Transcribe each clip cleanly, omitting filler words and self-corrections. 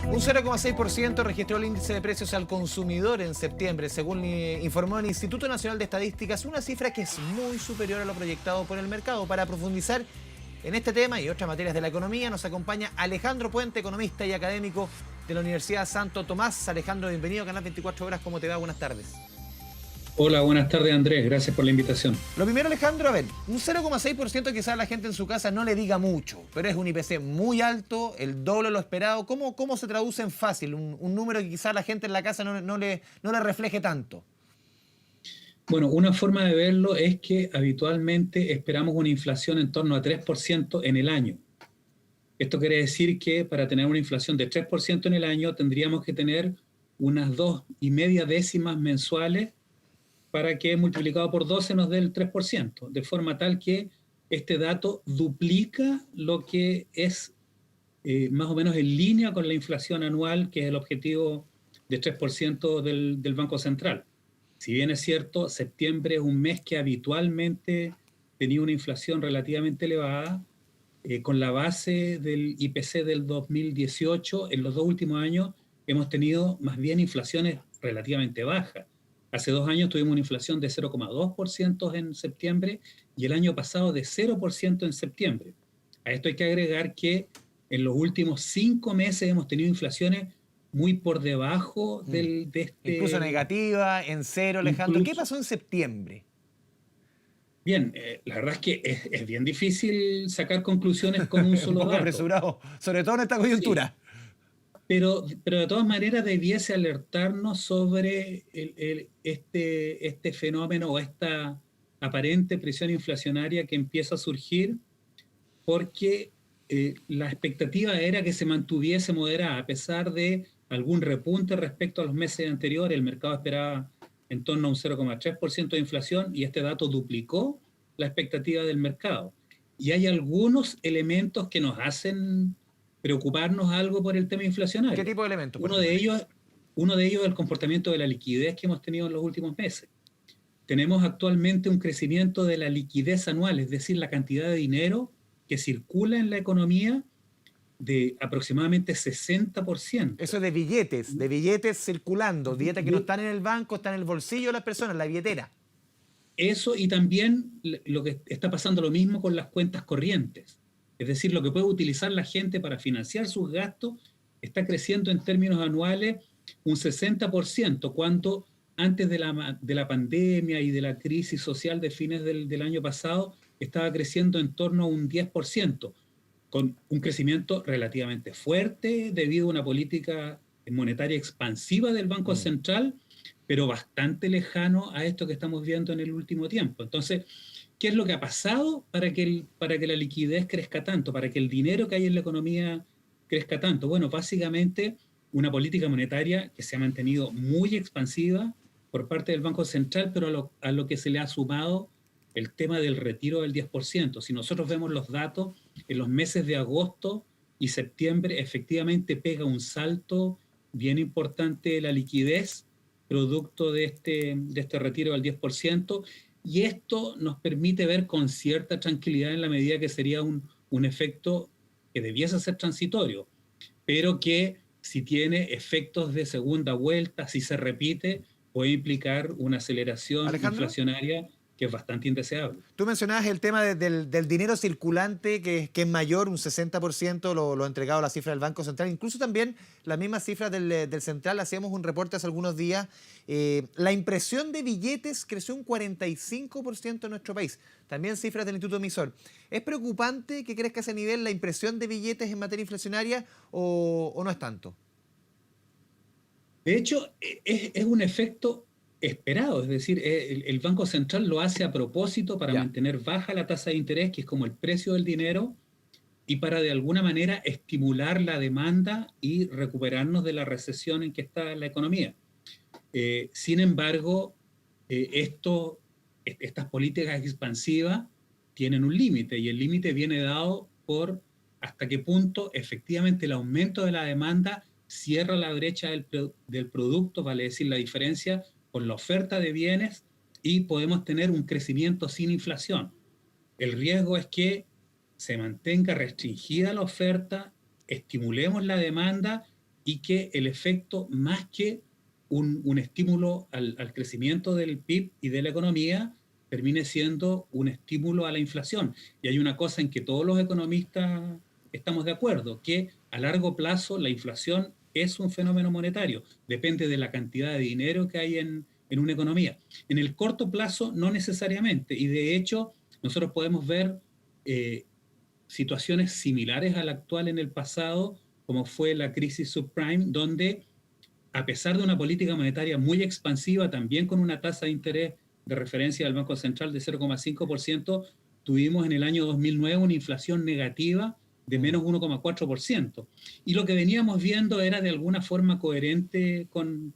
Un 0,6% registró el índice de precios al consumidor en septiembre, según informó el Instituto Nacional de Estadísticas, una cifra que es muy superior a lo proyectado por el mercado. Para profundizar en este tema y otras materias de la economía, nos acompaña Alejandro Puente, economista y académico de la Universidad Santo Tomás. Alejandro, bienvenido a Canal 24 Horas. ¿Cómo te va? Buenas tardes. Hola, buenas tardes Andrés, gracias por la invitación. Lo primero, Alejandro, a ver, un 0,6% quizás la gente en su casa no le diga mucho, pero es un IPC muy alto, el doble de lo esperado. ¿Cómo se traduce en fácil? Un número que quizás la gente en la casa no le refleje tanto. Bueno, una forma de verlo es que habitualmente esperamos una inflación en torno a 3% en el año. Esto quiere decir que para tener una inflación de 3% en el año tendríamos que tener unas 2,5 décimas mensuales para que multiplicado por 12 nos dé el 3%, de forma tal que este dato duplica lo que es más o menos en línea con la inflación anual, que es el objetivo de 3% del Banco Central. Si bien es cierto, septiembre es un mes que habitualmente tenía una inflación relativamente elevada, con la base del IPC del 2018, en los 2 últimos años hemos tenido más bien inflaciones relativamente bajas. Hace 2 años tuvimos una inflación de 0,2% en septiembre y el año pasado de 0% en septiembre. A esto hay que agregar que en los últimos 5 meses hemos tenido inflaciones muy por debajo de Incluso este... negativa, en cero, Alejandro. ¿Qué Incluso, pasó en septiembre? bien, la verdad es que es bien difícil sacar conclusiones con un Un solo poco dato. apresurado, sobre todo en esta Sí, coyuntura. pero de todas maneras debiese alertarnos sobre este fenómeno o esta aparente presión inflacionaria que empieza a surgir porque la expectativa era que se mantuviese moderada a pesar de algún repunte respecto a los meses anteriores. El mercado esperaba en torno a un 0,3% de inflación y este dato duplicó la expectativa del mercado. Y hay algunos elementos que nos hacen preocuparnos algo por el tema ¿Qué inflacionario. tipo de elementos, por Uno de ejemplo? ellos, uno de ellos es el comportamiento de la liquidez que hemos tenido en los últimos meses. Tenemos actualmente un crecimiento de la liquidez anual, es decir, la cantidad de dinero que circula en la economía de aproximadamente 60%. Eso de billetes circulando, billetes que no De están en el banco, están en el bolsillo de las personas, en la billetera. eso y también lo que está pasando lo mismo con las cuentas corrientes. Es decir, lo que puede utilizar la gente para financiar sus gastos está creciendo en términos anuales un 60%, cuando antes de la pandemia y de la crisis social de fines del año pasado estaba creciendo en torno a un 10%, con un crecimiento relativamente fuerte debido a una política monetaria expansiva del Banco Mm. Central, pero bastante lejano a esto que estamos viendo en el último tiempo. Entonces, ¿qué es lo que ha pasado para que la liquidez crezca tanto, para que el dinero que hay en la economía crezca tanto? Bueno, básicamente una política monetaria que se ha mantenido muy expansiva por parte del Banco Central, pero a lo que se le ha sumado el tema del retiro del 10%. Si nosotros vemos los datos, en los meses de agosto y septiembre efectivamente pega un salto bien importante de la liquidez producto de este retiro del 10%, y esto nos permite ver con cierta tranquilidad en la medida que sería un efecto que debiese ser transitorio, pero que si tiene efectos de segunda vuelta, si se repite, puede implicar una aceleración Alejandro, inflacionaria que es bastante indeseable. tú mencionabas el tema del dinero circulante, que es mayor, un 60%, lo ha entregado la cifra del Banco Central. Incluso también las mismas cifras del Central, hacíamos un reporte hace algunos días. La impresión de billetes creció un 45% en nuestro país. También cifras del Instituto Emisor. ¿Es preocupante que crezca a ese nivel la impresión de billetes en materia inflacionaria o no es tanto? De hecho, es un efecto esperado, es decir, el Banco Central lo hace a propósito para Ya. mantener baja la tasa de interés, que es como el precio del dinero, y para de alguna manera estimular la demanda y recuperarnos de la recesión en que está la economía. Sin embargo, estas políticas expansivas tienen un límite, y el límite viene dado por hasta qué punto efectivamente el aumento de la demanda cierra la brecha del producto, vale decir la diferencia con la oferta de bienes, y podemos tener un crecimiento sin inflación. El riesgo es que se mantenga restringida la oferta, estimulemos la demanda y que el efecto, más que un estímulo al crecimiento del PIB y de la economía, termine siendo un estímulo a la inflación. Y hay una cosa en que todos los economistas estamos de acuerdo, que a largo plazo la inflación es un fenómeno monetario, depende de la cantidad de dinero que hay en una economía. En el corto plazo no necesariamente, y de hecho nosotros podemos ver eh, situaciones similares a la actual en el pasado, como fue la crisis subprime, donde a pesar de una política monetaria muy expansiva, también con una tasa de interés de referencia del Banco Central de 0,5%, tuvimos en el año 2009 una inflación negativa de menos 1,4%. Y lo que veníamos viendo era de alguna forma coherente con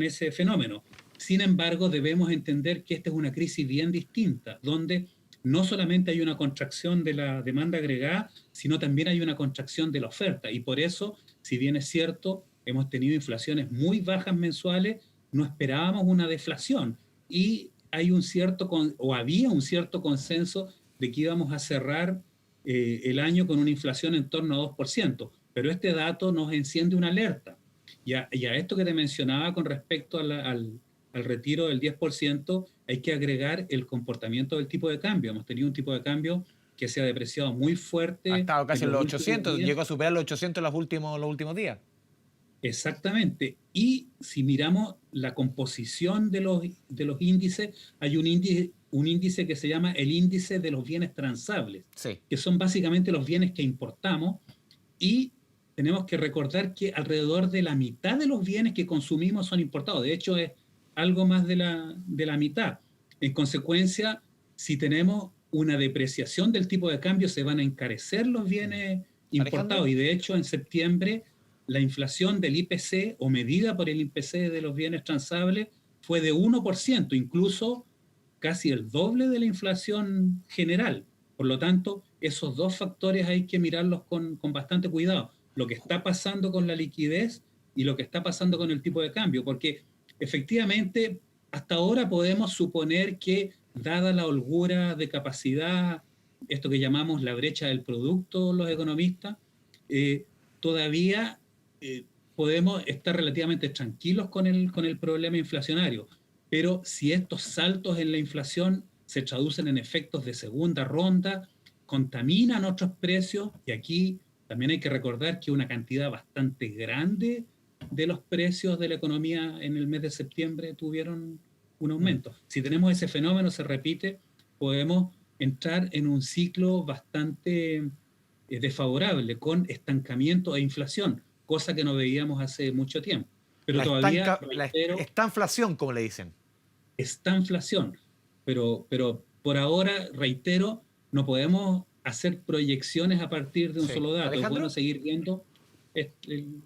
ese fenómeno. Sin embargo, debemos entender que esta es una crisis bien distinta, donde no solamente hay una contracción de la demanda agregada, sino también hay una contracción de la oferta. Y por eso, si bien es cierto, hemos tenido inflaciones muy bajas mensuales, no esperábamos una deflación. Y hay un cierto, o había un cierto consenso de que íbamos a cerrar el año con una inflación en torno a 2%. Pero este dato nos enciende una alerta. Y a esto que te mencionaba con respecto al retiro del 10%, hay que agregar el comportamiento del tipo de cambio. Hemos tenido un tipo de cambio que se ha depreciado muy Ha fuerte estado casi en en los los últimos 800, días. llegó a superar los 800 los últimos días. Exactamente. Y si miramos la composición de los índices, hay un índice que se llama el índice de los bienes transables, Sí. que son básicamente los bienes que importamos, y tenemos que recordar que alrededor de la mitad de los bienes que consumimos son importados. De hecho, es algo más de la mitad. En consecuencia, si tenemos una depreciación del tipo de cambio, se van a encarecer los bienes Alejandro. importados. Y de hecho, en septiembre, la inflación del IPC, o medida por el IPC de los bienes transables, fue de 1%, incluso casi el doble de la inflación general. Por lo tanto, esos dos factores hay que mirarlos con bastante cuidado. Lo que está pasando con la liquidez y lo que está pasando con el tipo de cambio, porque efectivamente hasta ahora podemos suponer que, dada la holgura de capacidad, esto que llamamos la brecha del producto, los economistas, todavía podemos estar relativamente tranquilos con el problema inflacionario. Pero si estos saltos en la inflación se traducen en efectos de segunda ronda, contaminan otros precios, y aquí también hay que recordar que una cantidad bastante grande de los precios de la economía en el mes de septiembre tuvieron un aumento. Si tenemos ese fenómeno, se repite, podemos entrar en un ciclo bastante desfavorable, con estancamiento e inflación, cosa que no veíamos hace mucho tiempo. Pero todavía, La reitero, estanflación, como le dicen. está inflación, pero por ahora, reitero, no podemos hacer proyecciones a partir de un Sí. solo dato. Es bueno Alejandro. seguir viendo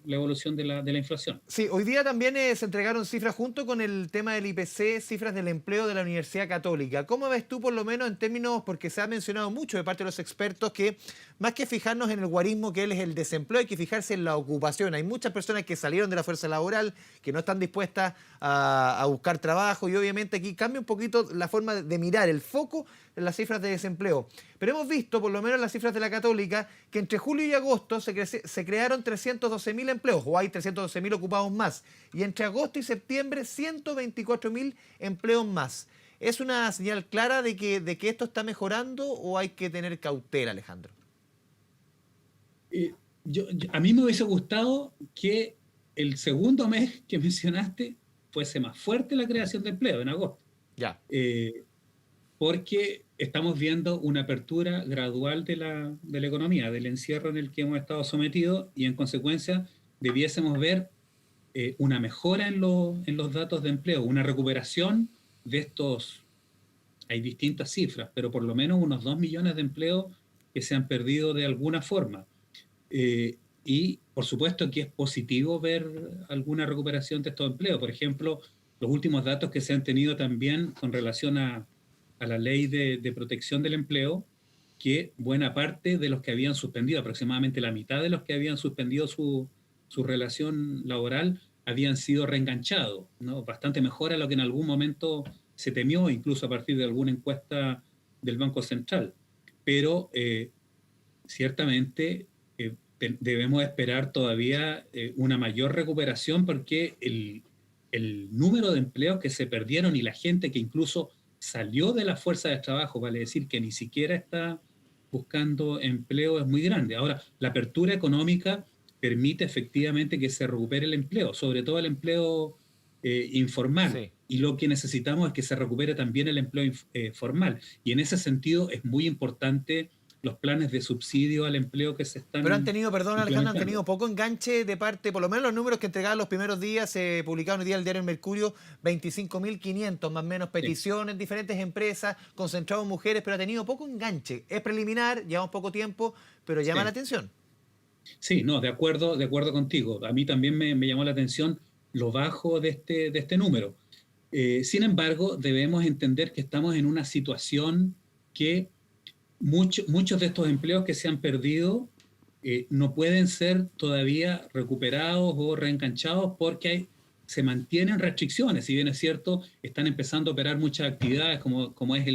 la evolución de la inflación. Sí, hoy día también se entregaron cifras junto con el tema del IPC, cifras del empleo de la Universidad Católica. ¿Cómo ves tú, por lo menos en términos, porque se ha mencionado mucho de parte de los expertos, que más que fijarnos en el guarismo que es el desempleo, hay que fijarse en la ocupación? Hay muchas personas que salieron de la fuerza laboral, que no están dispuestas a buscar trabajo, y obviamente aquí cambia un poquito la forma de mirar, el foco en las cifras de desempleo. Pero hemos visto, por lo menos en las cifras de la Católica, que entre julio y agosto se crearon 312.000 empleos, o hay 312.000 ocupados más. Y entre agosto y septiembre, 124.000 empleos más. ¿Es una señal clara de que esto está mejorando, o hay que tener cautela, Alejandro? A mí me hubiese gustado que el segundo mes que mencionaste fuese más fuerte la creación de empleo, en agosto. Ya. Porque estamos viendo una apertura gradual de la economía, del encierro en el que hemos estado sometidos, y en consecuencia debiésemos ver una mejora en los datos de empleo, una recuperación de estos. Hay distintas cifras, pero por lo menos unos 2 millones de empleos que se han perdido de alguna forma. Y por supuesto que es positivo ver alguna recuperación de estos empleos. Por ejemplo, los últimos datos que se han tenido también con relación a la ley de protección del empleo, que buena parte de los que habían suspendido, aproximadamente la mitad de los que habían suspendido su relación laboral, habían sido reenganchados, ¿no? Bastante mejor a lo que en algún momento se temió, incluso a partir de alguna encuesta del Banco Central. Pero ciertamente debemos esperar todavía una mayor recuperación porque el número de empleos que se perdieron y la gente que incluso salió de la fuerza de trabajo, vale decir que ni siquiera está buscando empleo, es muy grande. Ahora, la apertura económica permite efectivamente que se recupere el empleo, sobre todo el empleo informal. Sí. Y lo que necesitamos es que se recupere también el empleo formal. Y en ese sentido es muy importante los planes de subsidio al empleo que se Pero han están tenido, perdón Alejandro, han implementando. tenido poco enganche de parte, por lo menos los números que entregaban los primeros días, se publicaron hoy día en el diario El Mercurio, 25.500 más o menos Sí, peticiones en diferentes empresas, concentrado en mujeres, pero ha tenido poco enganche. Es preliminar, llevamos poco tiempo, pero llama la sí. atención. Sí, no, de acuerdo contigo. A mí también me llamó la atención lo bajo de este número. Sin embargo, debemos entender que estamos en una situación que muchos de estos empleos que se han perdido no pueden ser todavía recuperados o reenganchados porque se mantienen restricciones. Si bien es cierto, están empezando a operar muchas actividades como es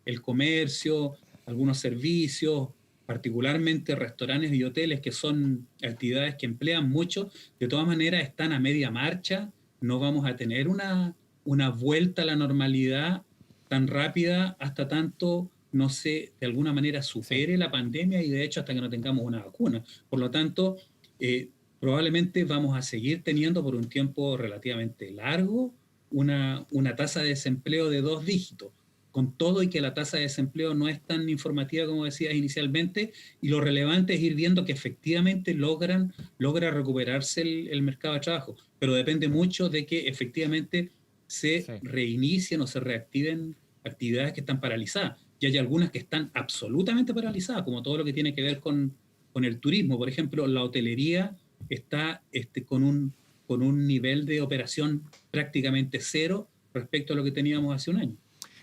el comercio, algunos servicios, particularmente restaurantes y hoteles, que son actividades que emplean mucho. De todas maneras, están a media marcha. No vamos a tener una vuelta a la normalidad tan rápida hasta tanto no se de alguna manera Sí. supere la pandemia y de hecho hasta que no tengamos una vacuna. Por lo tanto, probablemente vamos a seguir teniendo por un tiempo relativamente largo una tasa de desempleo de 2 dígitos, con todo y que la tasa de desempleo no es tan informativa como decías inicialmente, y lo relevante es ir viendo que efectivamente logra recuperarse el mercado de trabajo, pero depende mucho de que efectivamente se Sí. reinicien o se reactiven actividades que están paralizadas. Y hay algunas que están absolutamente paralizadas, como todo lo que tiene que ver con el turismo. Por ejemplo, la hotelería está con un nivel de operación prácticamente cero respecto a lo que teníamos hace un año.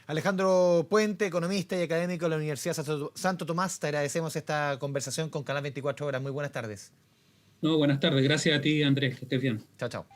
Alejandro Puente, economista y académico de la Universidad Santo Tomás, te agradecemos esta conversación con Canal 24 Horas. Muy buenas tardes. No, buenas tardes. Gracias a ti, Andrés. Que estés bien. Chao, chao.